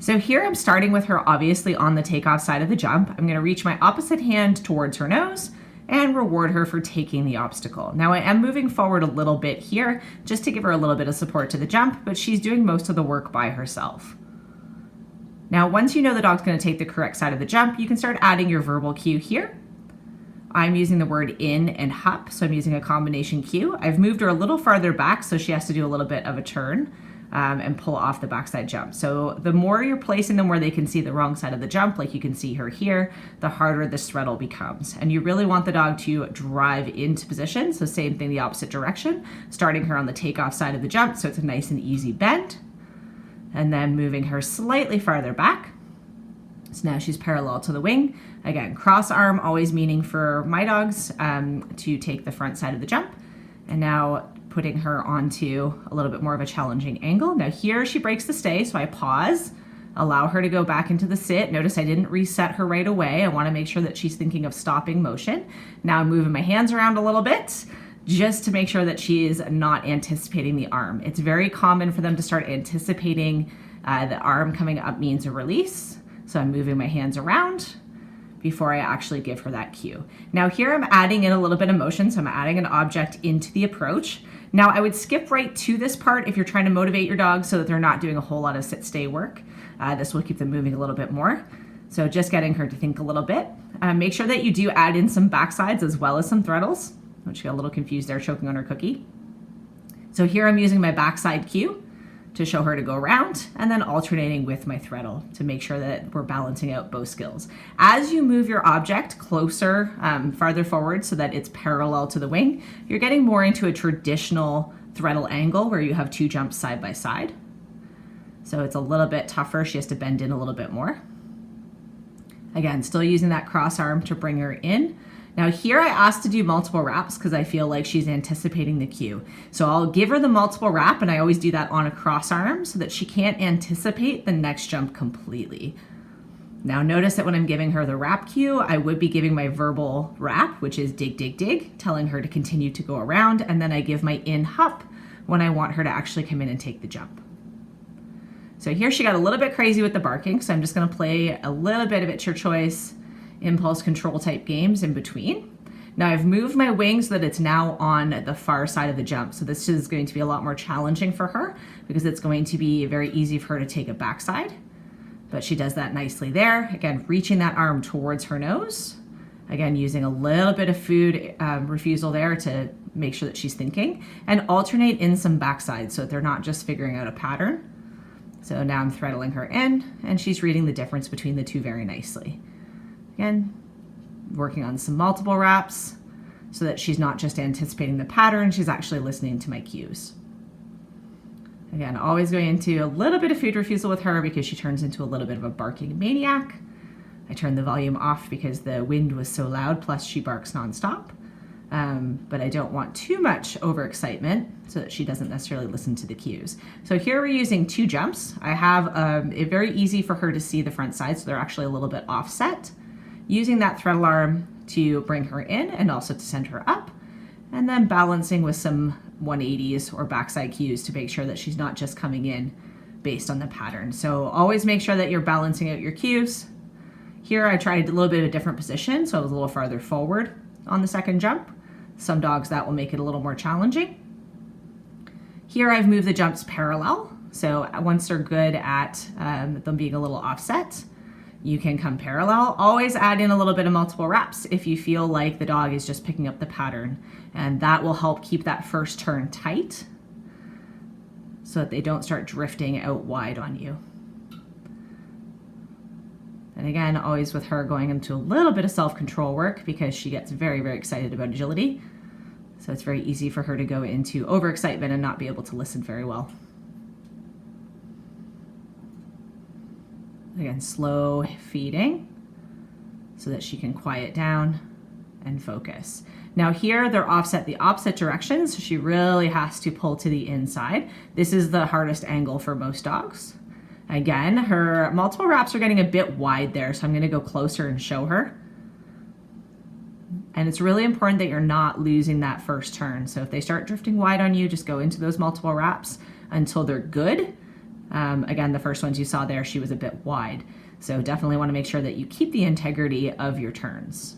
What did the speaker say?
So here I'm starting with her obviously on the takeoff side of the jump. I'm going to reach my opposite hand towards her nose and reward her for taking the obstacle. Now I am moving forward a little bit here just to give her a little bit of support to the jump, but she's doing most of the work by herself. Now, once you know the dog's going to take the correct side of the jump, you can start adding your verbal cue here. I'm using the word in and hup, so I'm using a combination cue. I've moved her a little farther back, so she has to do a little bit of a turn and pull off the backside jump. So the more you're placing them where they can see the wrong side of the jump, like you can see her here, the harder this threadle becomes. And you really want the dog to drive into position, so same thing the opposite direction, starting her on the takeoff side of the jump, so it's a nice and easy bend. And then moving her slightly farther back. So now she's parallel to the wing. Again, cross arm, always meaning for my dogs to take the front side of the jump. And now putting her onto a little bit more of a challenging angle. Now here she breaks the stay, so I pause, allow her to go back into the sit. Notice I didn't reset her right away. I want to make sure that she's thinking of stopping motion. Now I'm moving my hands around a little bit, just to make sure that she is not anticipating the arm. It's very common for them to start anticipating the arm coming up means a release. So I'm moving my hands around before I actually give her that cue. Now here I'm adding in a little bit of motion, so I'm adding an object into the approach. Now I would skip right to this part if you're trying to motivate your dog so that they're not doing a whole lot of sit-stay work. This will keep them moving a little bit more. So just getting her to think a little bit. Make sure that you do add in some backsides as well as some threadles. She got a little confused there, choking on her cookie. So here I'm using my backside cue to show her to go around and then alternating with my threadle to make sure that we're balancing out both skills. As you move your object closer, farther forward so that it's parallel to the wing, you're getting more into a traditional threadle angle where you have two jumps side by side. So it's a little bit tougher. She has to bend in a little bit more. Again, still using that cross arm to bring her in. Now here I asked to do multiple wraps because I feel like she's anticipating the cue. So I'll give her the multiple wrap, and I always do that on a cross arm so that she can't anticipate the next jump completely. Now notice that when I'm giving her the wrap cue, I would be giving my verbal wrap, which is dig, dig, dig, telling her to continue to go around, and then I give my in hup when I want her to actually come in and take the jump. So here she got a little bit crazy with the barking, so I'm just gonna play a little bit of It's Your Choice, impulse control type games in between. Now I've moved my wing so that it's now on the far side of the jump. So this is going to be a lot more challenging for her because it's going to be very easy for her to take a backside. But she does that nicely there. Again, reaching that arm towards her nose. Again, using a little bit of food refusal there to make sure that she's thinking, and alternate in some backsides so that they're not just figuring out a pattern. So now I'm threadling her in and she's reading the difference between the two very nicely. Again, working on some multiple wraps so that she's not just anticipating the pattern, she's actually listening to my cues. Again, always going into a little bit of food refusal with her because she turns into a little bit of a barking maniac. I turned the volume off because the wind was so loud, plus she barks nonstop. But I don't want too much overexcitement so that she doesn't necessarily listen to the cues. So here we're using two jumps. I have it very easy for her to see the front side, so they're actually a little bit offset. Using that threadle arm to bring her in and also to send her up, and then balancing with some 180s or backside cues to make sure that she's not just coming in based on the pattern. So always make sure that you're balancing out your cues. Here I tried a little bit of a different position, so I was a little farther forward on the second jump. Some dogs that will make it a little more challenging. Here I've moved the jumps parallel, so once they're good at them being a little offset, you can come parallel. Always add in a little bit of multiple wraps if you feel like the dog is just picking up the pattern, and that will help keep that first turn tight so that they don't start drifting out wide on you. And again, always with her going into a little bit of self-control work because she gets very, very excited about agility. So it's very easy for her to go into overexcitement and not be able to listen very well. Again, slow feeding so that she can quiet down and focus. Now here they're offset the opposite direction, so she really has to pull to the inside. This is the hardest angle for most dogs. Again, her multiple wraps are getting a bit wide there, so I'm going to go closer and show her. And it's really important that you're not losing that first turn. So if they start drifting wide on you, just go into those multiple wraps until they're good. Again, the first ones you saw there, she was a bit wide. So definitely want to make sure that you keep the integrity of your turns.